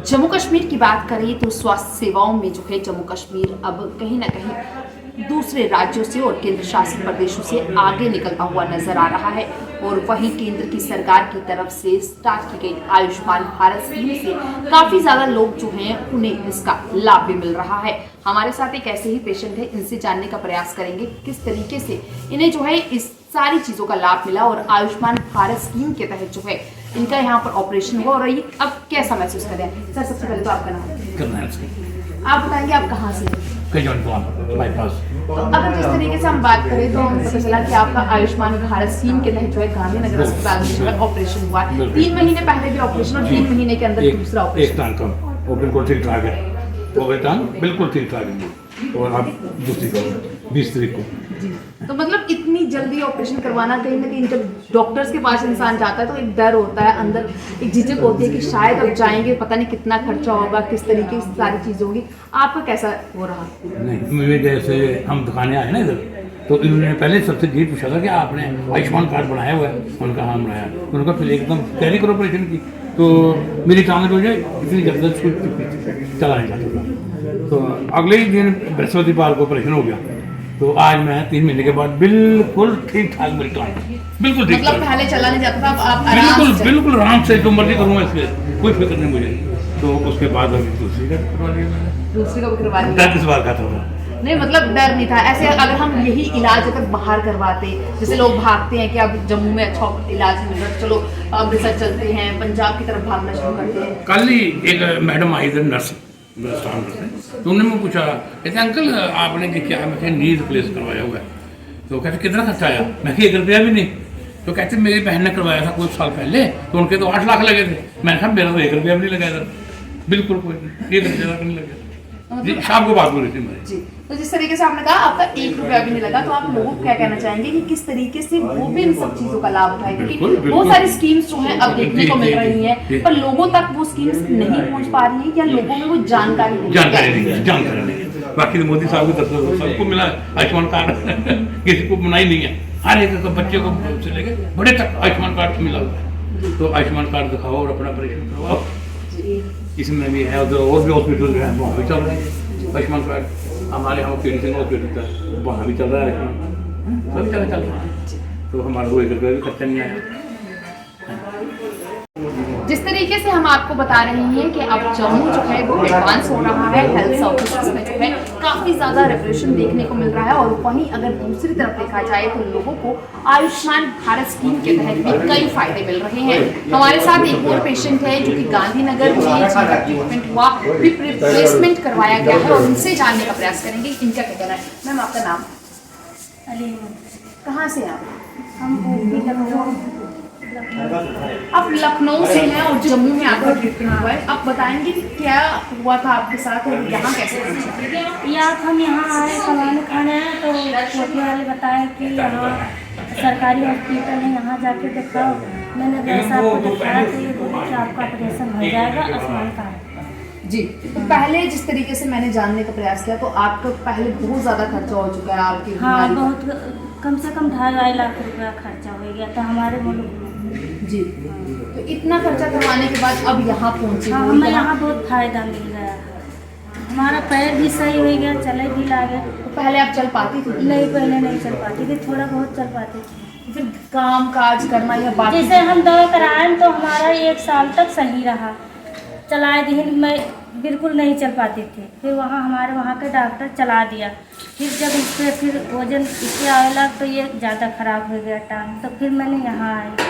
जम्मू कश्मीर की बात करें तो स्वास्थ्य सेवाओं में जो है जम्मू कश्मीर अब कहीं ना कहीं दूसरे राज्यों से और केंद्र शासित प्रदेशों से आगे निकलता हुआ नजर आ रहा है। और वहीं केंद्र की सरकार की तरफ से स्टार्ट की गई आयुष्मान भारत स्कीम से काफी ज्यादा लोग जो हैं उन्हें इसका लाभ भी मिल रहा है। हमारे साथ एक ऐसे ही पेशेंट है, इनसे जानने का प्रयास करेंगे किस तरीके से इन्हें जो है इस सारी चीजों का लाभ मिला और आयुष्मान भारत स्कीम के तहत जो है इनका यहाँ पर ऑपरेशन हुआ और ये अब कैसा महसूस कर रहे हैं। सर सबसे पहले तो आपका नाम आप बताएंगे, आप कहाँ से बाईपास। तो अगर जिस तरीके से हम बात करें तो हमें पता चला कि आपका आयुष्मान भारत स्कीम के तहत जो है गांधीनगर अस्पताल में जो है ऑपरेशन हुआ। 3 महीने पहले भी ऑपरेशन और 3 महीने के अंदर दूसरा ऑपरेशन। एक टांग का वो बिल्कुल ठीक ठाक है, वो टांग बिल्कुल ठीक ठाक है और आप दूसरी को 20 तारीख को जी। तो मतलब इतनी जल्दी ऑपरेशन करवाना, कहीं ना कहीं जब डॉक्टर्स के पास इंसान जाता है तो एक डर होता है, अंदर एक झिझक होती है कि शायद अब जाएंगे, पता नहीं कितना खर्चा होगा, किस तरीके से सारी चीज़ होगी। आपका कैसा हो रहा? नहीं, मुझे जैसे हम दुकानें आए ना इधर, तो इन्होंने पहले सबसे ये पूछा था कि आपने आयुष्मान कार्ड बनाया हुआ है। उनका हाँ बनाया। उनका फिर एकदम तैयारी करो ऑपरेशन की, तो मेरी टांग जो है इतनी जल्द चला नहीं जाता था। तो अगले ही दिन बृहस्पतिवार को ऑपरेशन हो गया, तो आज मैं 3 महीने के बाद बिल्कुल ठीक ठाक मेरी टांग बिल्कुल ठीक। मतलब पहले चला नहीं जाता था, अब आप बिल्कुल बिल्कुल आराम से जो मर्जी करूँगा, इसके कोई फिक्र नहीं मुझे। तो उसके बाद अभी दूसरी का करवा लिया मैंने। दूसरी को भी करवा लिया? डर किस बार का था? नहीं, मतलब डर नहीं था। ऐसे अगर हम यही इलाज अगर बाहर करवाते, जैसे लोग भागते हैं कि अब जम्मू में अच्छा इलाज मिल रहा है, चलो अमृतसर चलते हैं, पंजाब की तरफ भागना शुरू करते हैं। कल ही एक मैडम आई थी नर्स, तो उन्होंने मुझे पूछा, कहते अंकल आपने क्या? मैं नी रिप्लेस करवाया हुआ है। तो कहते कितना खर्चा आया? मैं 1 रुपया भी नहीं। तो कहते मेरी बहन ने करवाया था कुछ साल पहले, तो उनके तो 8 लाख लगे थे। मैंने कहा मेरा तो 1 रुपया भी नहीं लगा था, बिल्कुल कोई नहीं, 1 रुपया नहीं लगा। शाम को बात हो रही थी मेरी जी। तो जिस तरीके से आपने कहा आपका 1 रुपया भी नहीं लगा, तो आप लोगों को क्या कहना चाहेंगे कि किस तरीके से वो भी इन सब चीजों का लाभ उठाए? क्योंकि बहुत सारी स्कीम्स जो हैं अब देखने को मिल रही हैं, पर लोगों तक वो स्कीम्स नहीं पहुंच पा रही है या लोगों में वो जानकारी नहीं। बाकी तो मोदी साहब को सबको मिला आयुष्मान कार्ड, किसी को मना ही नहीं है। हर एक बच्चे को से लेके बड़े तक आयुष्मान कार्ड मिला हुआ है। तो आयुष्मान कार्ड दिखाओ और अपना ऑपरेशन करवाओ। इसमें भी है, उधर और भी हॉस्पिटल जो है वहाँ भी चल रहे हैं आयुष्मान कार्ड। हमारे यहाँ हॉस्पिटल था, वहाँ भी चल रहा है आयुष्मान, सभी जगह चल रहा है। तो हमारा कोई 1 रुपया भी खर्चा नहीं आया। जिस तरीके से हम आपको बता रहे हैं कि अब जम्मू जो है वो एडवांस हो रहा है, हेल्थ सर्विसेज में जो है काफ़ी ज़्यादा रेवोल्यूशन देखने को मिल रहा है। और वहीं अगर दूसरी तरफ देखा जाए तो लोगों को आयुष्मान भारत स्कीम के तहत भी कई फायदे मिल रहे हैं। हमारे साथ एक और पेशेंट है जो कि गांधीनगर में जिनका ट्रीटमेंट हुआ, रिप्लेसमेंट करवाया गया है, और उनसे जानने का प्रयास करेंगे इनका क्या कहना है। मैम आपका नाम? अली। कहाँ से आप? हम आप लखनऊ से हैं और जम्मू में आपका ट्रीटमेंट हुआ है। आप बताएंगे कि क्या हुआ था आपके साथ और यहाँ कैसे पहुँचे? या हम यहाँ आए सामान खाने हैं, तो चौकी वाले बताए कि यहाँ सरकारी हॉस्पिटल है, यहाँ जाके दिखाओ। मैंने वैसा आपको दिखाया तो ये बोले कि आपका ऑपरेशन हो जाएगा आयुष्मान कार्ड। जी। तो पहले जिस तरीके से मैंने जानने का प्रयास किया तो आपका पहले बहुत ज़्यादा खर्चा हो चुका है आपकी? हाँ, बहुत कम से कम 2.5 लाख रुपया खर्चा हो गया था हमारे मुल्क में। जी। तो इतना खर्चा करवाने के बाद अब यहाँ पहुँचे? हाँ, हमें यहाँ बहुत फायदा मिल गया। हमारा पैर भी सही हो गया, चले भी लागे। तो पहले आप चल पाती थी? नहीं, पहले नहीं चल पाती थी, थोड़ा बहुत चल पाती थी। फिर काम काज करना या बात? जैसे हम दवा कराए तो हमारा 1 साल तक सही रहा, चलाए दिन मैं बिल्कुल नहीं चल पाती थी। फिर हमारे वहाँ के डॉक्टर चला दिया। फिर जब इस पर फिर वजन इससे आने लगा तो ये ज़्यादा ख़राब हो गया टांग। तो फिर मैंने यहाँ आई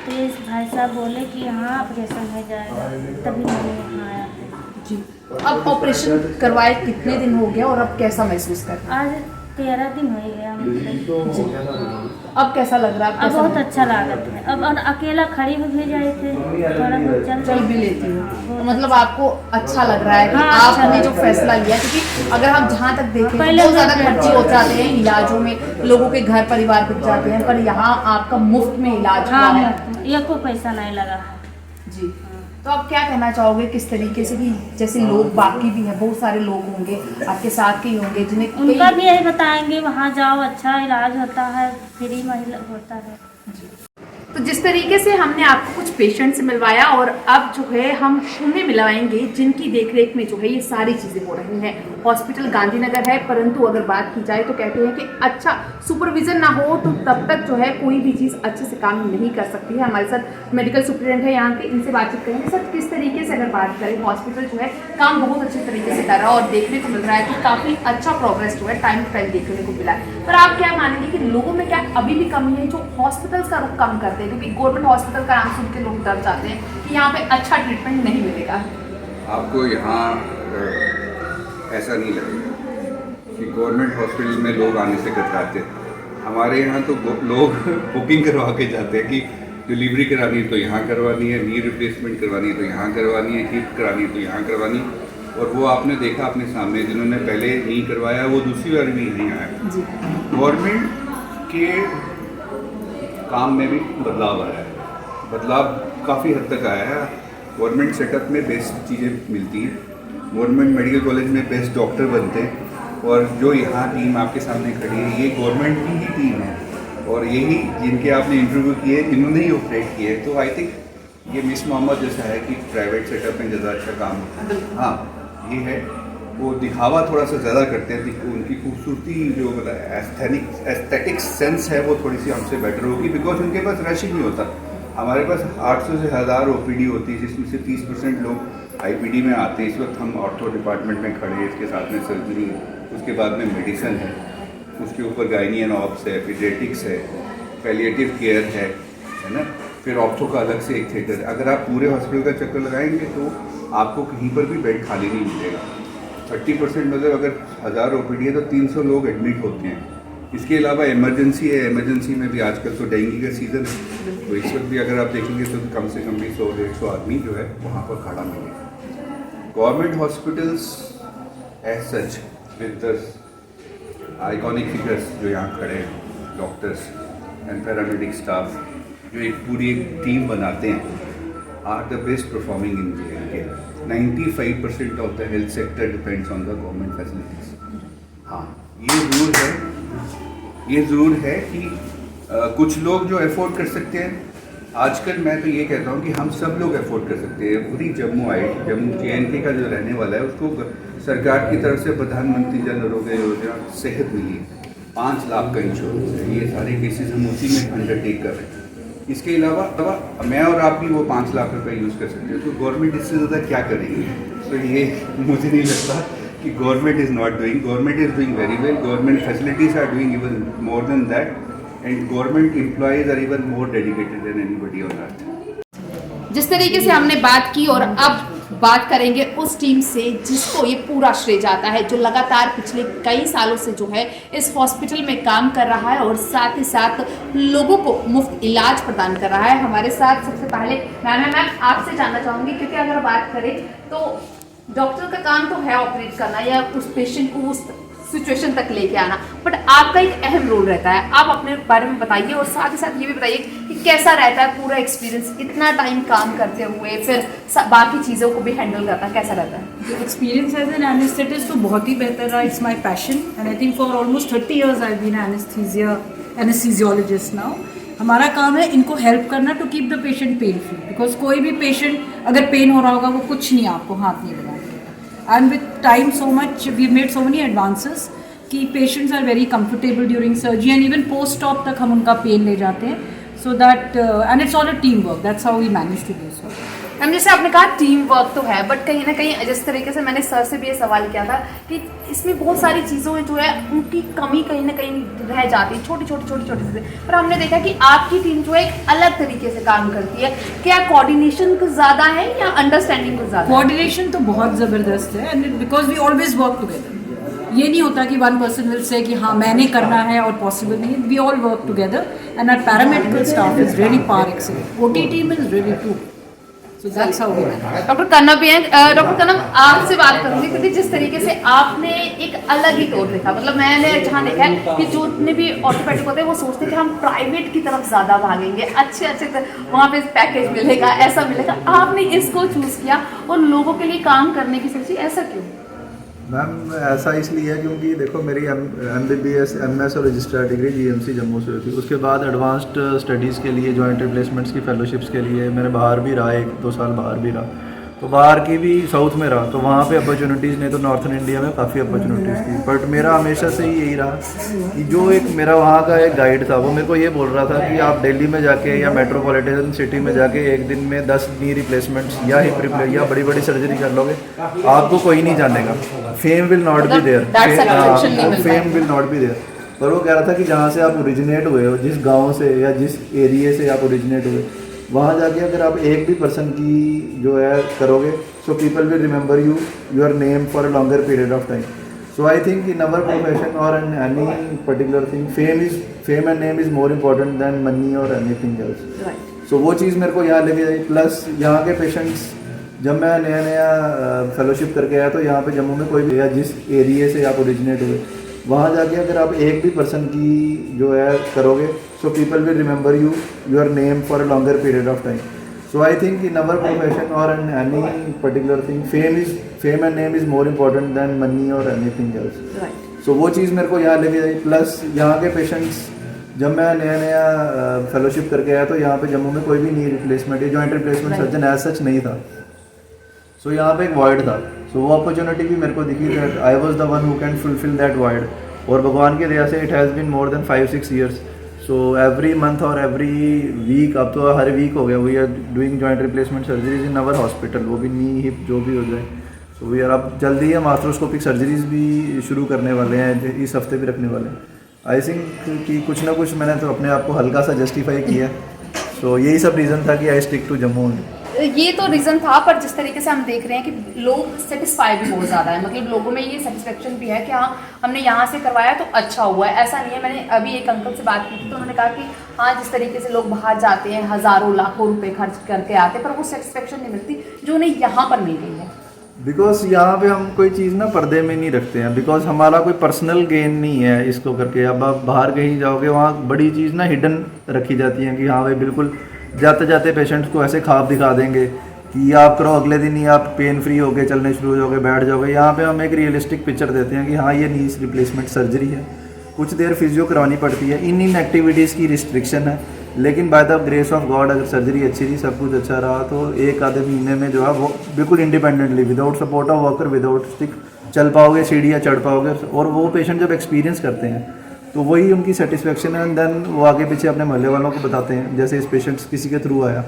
तो ये भाई साहब बोले कि यहाँ ऑपरेशन हो जाएगा, तभी मैंने यहाँ आया। जी। अब ऑपरेशन करवाए कितने दिन हो गया और अब कैसा महसूस कर रहे हैं? आज 13 दिन हो गया मुझे। अब कैसा लग रहा है? अब बहुत अच्छा लागत है। अब और अकेला खड़ी हो भी जाए थे, थोड़ा बहुत चल भी लेती हूँ। तो मतलब आपको अच्छा लग रहा है कि हाँ, आपने अच्छा जो फैसला लिया, क्योंकि अगर हम जहाँ तक देखें पहले बहुत ज़्यादा खर्चे हो जाते हैं इलाजों में, लोगों के घर परिवार बिक जाते हैं, पर यहाँ आपका मुफ्त में इलाज हुआ है। एक को पैसा नहीं लगा। जी। तो आप क्या कहना चाहोगे किस तरीके से कि जैसे लोग बाकी भी हैं, बहुत सारे लोग होंगे आपके साथ के ही होंगे जिन्हें उनका भी यही बताएंगे वहाँ जाओ, अच्छा इलाज होता है, फ्री में होता है। तो जिस तरीके से हमने आपको कुछ पेशेंट से मिलवाया और अब जो है हम उन्हें मिलवाएंगे जिनकी देखरेख में जो है ये सारी चीज़ें हो रही हैं। हॉस्पिटल गांधीनगर है, परंतु अगर बात की जाए तो कहते हैं कि अच्छा सुपरविजन ना हो तो तब तक जो है कोई भी चीज़ अच्छे से काम नहीं कर सकती है। हमारे साथ मेडिकल सुप्रिटेंडेंट है यहाँ के, इनसे बातचीत करेंगे। सर, किस तरीके से अगर बात करें हॉस्पिटल जो है काम बहुत अच्छे तरीके से कर रहा है और देखने को मिल रहा है कि काफ़ी अच्छा प्रोग्रेस जो है टाइम टू टाइम देखने को मिला है, पर आप क्या मानेंगे कि लोगों में क्या अभी भी कमी है जो हॉस्पिटल्स का रुख कम करते हैं? क्योंकि गवर्नमेंट हॉस्पिटल का नाम सुन के लोग डर जाते हैं कि यहाँ पे अच्छा ट्रीटमेंट नहीं मिलेगा। आपको यहाँ ऐसा नहीं लगेगा कि गवर्नमेंट हॉस्पिटल में लोग आने से कतराते हैं। हमारे यहाँ तो लोग बुकिंग करवा के जाते हैं कि डिलीवरी करानी है तो यहाँ करवानी है, नी रिप्लेसमेंट करवानी है तो यहाँ करवानी है, हिप करानी है तो यहाँ करवानी है। और वो आपने देखा अपने सामने, जिन्होंने पहले नहीं करवाया वो दूसरी बार भी नहीं आया। गवर्नमेंट के काम में भी बदलाव आया है, बदलाव काफ़ी हद तक आया है। गवर्नमेंट सेटअप में बेस्ट चीज़ें मिलती हैं, गवर्नमेंट मेडिकल कॉलेज में बेस्ट डॉक्टर बनते हैं। और जो यहाँ टीम आपके सामने खड़ी है ये गवर्नमेंट की ही टीम है और यही जिनके आपने इंटरव्यू किए इन्होंने ही ऑपरेट किए। तो आई थिंक ये मिस मोहम्मद जैसा है कि प्राइवेट सेटअप में ज़्यादा अच्छा काम, हाँ ये है, वो दिखावा थोड़ा सा ज़्यादा करते हैं। उनकी खूबसूरती जो एस्थेटिक सेंस है वो थोड़ी सी हमसे बेटर होगी, बिकॉज उनके पास रश ही नहीं होता। हमारे पास 800 से 1000 OPD होती है, जिसमें से 30% लोग IPD में आते हैं। इस वक्त हम ऑर्थो डिपार्टमेंट में खड़े हैं, इसके साथ में सर्जरी, उसके बाद में मेडिसिन है, उसके ऊपर गायनी एंड ऑप्स है, पीडियाट्रिक्स है, पैलिएटिव केयर है ना, फिर ऑर्थो का अलग से एक थिएटर। अगर आप पूरे हॉस्पिटल का चक्कर लगाएंगे तो आपको कहीं पर भी बेड खाली नहीं मिलेगा। 30% मतलब अगर 1000 OPD है तो 300 लोग एडमिट होते हैं। इसके अलावा इमरजेंसी है, इमरजेंसी में भी आजकल तो डेंगू का सीज़न है, तो इस वक्त भी अगर आप देखेंगे तो कम से कम भी 100-150 आदमी जो है वहाँ पर खड़ा मिलेगा। Government hospitals as such with the iconic figures जो यहाँ खड़े हैं, डॉक्टर्स एंड पैरामेडिक स्टाफ जो एक पूरी एक टीम बनाते हैं, are the best performing in J&K। 95% of the health sector depends on the government facilities. हाँ, ये ज़रूर है कि कुछ लोग जो अफोर्ड कर सकते हैं, आजकल मैं तो ये कहता हूँ कि हम सब लोग अफोर्ड कर सकते हैं। पूरी जम्मू J&K का जो रहने वाला है उसको सरकार की तरफ से प्रधानमंत्री जन आरोग्य योजना सेहत मिली, 5 लाख का इंश्योरेंस है। ये सारे केसेस हम उसी में अंडरटेक कर रहे हैं। इसके अलावा मैं और आप भी वो 5 लाख रुपए यूज़ कर सकते हैं। तो गवर्नमेंट इससे ज़्यादा क्या करेगी? तो ये मुझे नहीं लगता कि government is not doing, government is doing very well. Government facilities are doing even more than that and government employees are even more dedicated than anybody on earth. जिस तरीके से हमने बात की और अब बात करेंगे उस टीम से जिसको ये पूरा श्रेय जाता है, जो लगातार पिछले कई सालों से जो है इस हॉस्पिटल में काम कर रहा है और साथ ही साथ लोगों को मुफ्त इलाज प्रदान कर रहा है। हमारे साथ सबसे पहले मैम आपसे जानना चाहूँगी, क्योंकि अगर बात करें तो डॉक्टर का काम तो है ऑपरेट करना या उस पेशेंट को उस सिचुएशन तक लेके आना, बट आपका एक अहम रोल रहता है। आप अपने बारे में बताइए और साथ ही साथ ये भी बताइए कि कैसा रहता है पूरा एक्सपीरियंस, इतना टाइम काम करते हुए फिर बाकी चीज़ों को भी हैंडल करता है, कैसा रहता है? एक्सपीरियंस एज एन एनेस्थेटिस्ट तो बहुत ही बेहतर रहा। It's my passion and I think for almost 30 years I been anaesthesiologist now. हमारा काम है इनको हेल्प करना to keep the patient pain free, because कोई भी पेशेंट अगर पेन हो रहा होगा वो कुछ नहीं आपको हाथ नहीं लगाएंगे। And with time so much we made so many advances कि patients are very comfortable during surgery and even post op तक हम उनका पेन ले जाते हैं। So that and it's all a team work, that's how we manage to do so. Ma'am जैसे आपने कहा टीम वर्क तो है, बट कहीं ना कहीं जिस तरीके से मैंने सर से भी ये सवाल किया था कि इसमें बहुत सारी चीज़ों में जो है उनकी कमी कहीं ना कहीं रह जाती है, छोटी छोटी चीज़ें। पर हमने देखा कि आपकी टीम जो है एक अलग तरीके से काम करती है। क्या कोऑर्डिनेशन कुछ ज़्यादा है या अंडरस्टैंडिंग कुछ ज़्यादा? कोऑर्डिनेशन तो बहुत ज़बरदस्त है and because we always work together. ये नहीं होता कि वन पर्सन विल से कि हाँ मैंने करना है और पॉसिबल नहीं। We all work together and our paramedical staff is really par excellent. OT team is really too. So that's how we manage. Doctor Kannam भी हैं। डॉक्टर कन्नम आपसे बात करूंगी क्योंकि जिस तरीके से आपने एक अलग ही तौर देखा, मतलब मैंने जहाँ देखा है कि जितने भी ऑर्थोपेडिक होते हैं वो सोचते हैं कि हम प्राइवेट की तरफ ज़्यादा भागेंगे, अच्छे वहाँ पे पैकेज मिलेगा, ऐसा मिलेगा। आपने इसको चूज़ किया और लोगों के लिए काम करने की सोची, ऐसा क्यों? मैम ऐसा इसलिए है क्योंकि देखो मेरी MBBS MS और रजिस्ट्रार डिग्री GMC जम्मू से हुई थी। उसके बाद एडवांस्ड स्टडीज़ के लिए जॉइंट रिप्लेसमेंट्स की फेलोशिप्स के लिए मैंने बाहर भी रहा, 1-2 साल बाहर भी रहा, तो बाहर की भी साउथ में रहा, तो वहाँ पे अपॉर्चुनिटीज़ नहीं तो नॉर्थन इंडिया में काफ़ी अपॉर्चुनिटीज़ थी। बट मेरा हमेशा से ही यही रहा कि जो एक मेरा वहाँ का एक गाइड था वो मेरे को ये बोल रहा था कि आप दिल्ली में जाके या मेट्रोपॉलिटन सिटी में जाके एक दिन में 10 नी रिप्लेसमेंट्स या हिप रिप्लेस या बड़ी बड़ी सर्जरी कर लोगे, आपको कोई नहीं जानेगा, fame will not be there, fame will not be there. पर वो कह रहा था कि जहाँ से आप ओरिजिनेट हुए हो, जिस गाँव से या जिस एरिए से आप ओरिजिनेट हुए, वहाँ जाके अगर आप एक भी पर्सन की जो है करोगे, so people will remember you your name for a longer period of time. So I think in our profession और in any particular thing fame and name is more important than money और anything else. So वो चीज़ मेरे को यहाँ लेके आई। Plus यहाँ के पेशेंट्स, जब मैं नया फेलोशिप करके आया तो यहाँ पे जम्मू में कोई भी या जिस एरिए से आप ओरिजिनेट हुए, वहाँ जाके अगर आप एक भी पर्सन की जो है करोगे, so people will remember you your name for a longer period of time. So I think in our profession और in any particular thing fame and name is more important than money और anything else. So वो चीज़ मेरे को यहाँ लेके आई। Plus यहाँ के पेशेंट्स, जब मैं नया फेलोशिप करके आया तो यहाँ पे जम्मू में कोई भी नी रिप्लेसमेंट या joint replacement surgeon as such नहीं था। सो यहाँ पे एक वॉइड था, सो वो अपॉर्चुनिटी भी मेरे को दिखी that I was the one who can fulfil that void. और भगवान की दया से it has been more than 5-6 years. So every month और एवरी वीक, अब तो हर वीक हो गया, we are doing joint replacement surgeries in our hospital, वो भी नी हिप जो भी हो जाए। सो वी आर अब जल्दी हम आर्थ्रोस्कोपिक सर्जरीज भी शुरू करने वाले हैं, इस हफ्ते भी रखने वाले हैं। आई थिंक कि कुछ ना कुछ मैंने तो अपने आप को हल्का सा जस्टिफाई किया। सो यही सब रीज़न था कि आई स्टिक टू जम्मू। ये तो रीज़न था, पर जिस तरीके से हम देख रहे हैं कि लोग सेटिस्फाई भी बहुत ज़्यादा है, मतलब लोगों में ये सेटिस्फेक्शन भी है कि हाँ हमने यहाँ से करवाया तो अच्छा हुआ है। ऐसा नहीं है, मैंने अभी एक अंकल से बात की थी तो उन्होंने कहा कि हाँ जिस तरीके से लोग बाहर जाते हैं हज़ारों लाखों रुपए खर्च करके आते हैं, पर वो सेटिस्फेक्शन नहीं मिलती जो उन्हें यहाँ पर मिल गई है। बिकॉज यहाँ पे हम कोई चीज़ ना पर्दे में नहीं रखते हैं, बिकॉज हमारा कोई पर्सनल गेन नहीं है इसको करके। अब आप बाहर कहीं जाओगे वहाँ बड़ी चीज़ ना हिडन रखी जाती है कि हाँ भाई बिल्कुल जाते जाते पेशेंट्स को ऐसे ख्वाब दिखा देंगे कि आप करो, अगले दिन ही आप पेन फ्री होके चलने शुरू हो जाओगे, बैठ जाओगे। यहाँ पे हम एक रियलिस्टिक पिक्चर देते हैं कि हाँ ये नीज रिप्लेसमेंट सर्जरी है, कुछ देर फिजियो करवानी पड़ती है, इन एक्टिविटीज़ की रिस्ट्रिक्शन है, लेकिन bye the grace of God अगर सर्जरी अच्छी रही, सब कुछ अच्छा रहा तो 1-आधे महीने में जो है वो बिल्कुल independently without support of walker, without stick चल पाओगे, सीढ़ियाँ चढ़ पाओगे। और वो पेशेंट जब एक्सपीरियंस करते हैं तो वही उनकी सेटिस्फेक्शन है। एंड देन वो आगे पीछे अपने मोहल्ले वालों को बताते हैं। जैसे इस पेशेंट किसी के थ्रू आया,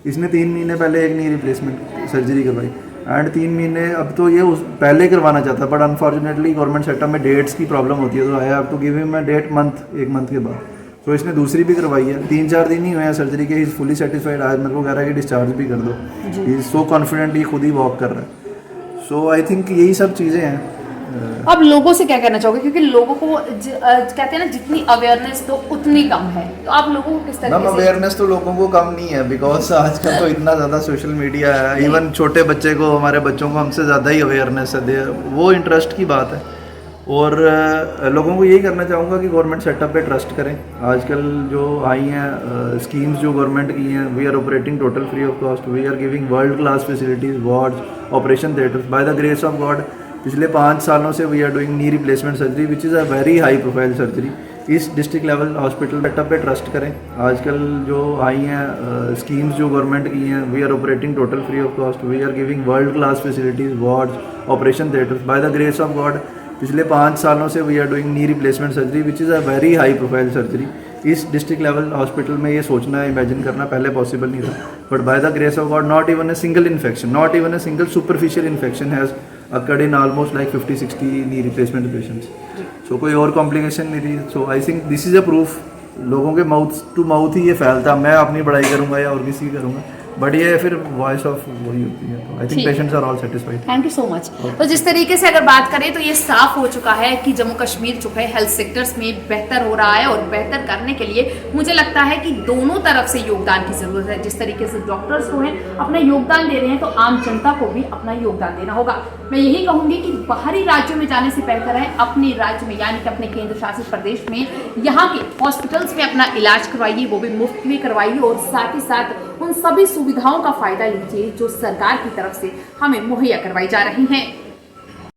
इसने 3 महीने पहले एक नी रिप्लेसमेंट सर्जरी करवाई एंड 3 महीने अब तो ये पहले करवाना चाहता, बट अनफॉर्चुनेटली गवर्नमेंट सेक्टर में डेट्स की प्रॉब्लम होती है, तो I have to give him a date एक मंथ के बाद। तो इसने दूसरी भी करवाई है, 3-4 दिन ही हुए हैं सर्जरी के, ही इज़ फुली सेटिस्फाइड। आज मेरे को कह रहा है कि डिस्चार्ज भी कर दो, ही इज़ सो कॉन्फिडेंटली खुद ही वॉक कर रहा है। सो आई थिंक यही सब चीज़ें हैं। अब लोगों से क्या कहना चाहोगे, क्योंकि लोगों को कहते हैं ना जितनी अवेयरनेस तो उतनी कम है, तो आप लोगों को किस तरीके से? अवेयरनेस तो लोगों को कम नहीं है, बिकॉज आजकल तो इतना ज़्यादा सोशल मीडिया है, इवन छोटे बच्चे को, हमारे बच्चों को हमसे ज़्यादा ही अवेयरनेस है, वो इंटरेस्ट की बात है। और लोगों को यही करना चाहूँगा कि गवर्नमेंट सेटअप पे ट्रस्ट करें। आजकल जो आई हैं स्कीम्स जो गवर्नमेंट की हैं, we are operating total free of cost, we are giving world class facilities, wards, operation theatres. By the grace of God पिछले 5 सालों से we are doing knee replacement surgery which is a very high profile surgery. इस district level hospital setup पे trust करें। आजकल जो आई हैं schemes जो गवर्नमेंट की हैं, we are operating total free of cost, we are giving world class facilities, wards, operation theatres. By the grace of God पिछले 5 सालों से we are doing knee replacement surgery which is a very high profile surgery. इस district level hospital में ये सोचना, imagine करना पहले possible नहीं था, but by the grace of God not even a single infection, not even a single superficial infection has occurred in almost like 50-60 knee replacement patients. So कोई और complication नहीं थी। So I think this is a proof, लोगों के mouth to mouth ही ये फैलता, मैं अपनी बड़ाई करूँगा या और किसी की करूँगा, बट ये फिर वॉइस ऑफ वही होती है। तो I think patients are all satisfied. Thank you so much. तो जिस तरीके से अगर बात करें तो ये साफ हो चुका है कि जम्मू कश्मीर जो है हेल्थ सेक्टर्स में बेहतर हो रहा है, और बेहतर करने के लिए मुझे लगता है कि दोनों तरफ से योगदान की जरूरत है। जिस तरीके से डॉक्टर्स जो हैं अपना योगदान दे रहे हैं, तो आम जनता को भी अपना योगदान देना होगा। मैं यही कहूंगी कि बाहरी राज्यों में जाने से बेहतर है अपने राज्य में, यानी कि अपने केंद्र शासित प्रदेश में यहाँ के हॉस्पिटल्स में अपना इलाज करवाइए, वो भी मुफ्त में करवाइए, और साथ ही साथ उन सभी सुविधाओं का फायदा लीजिए जो सरकार की तरफ से हमें मुहैया करवाई जा रही हैं।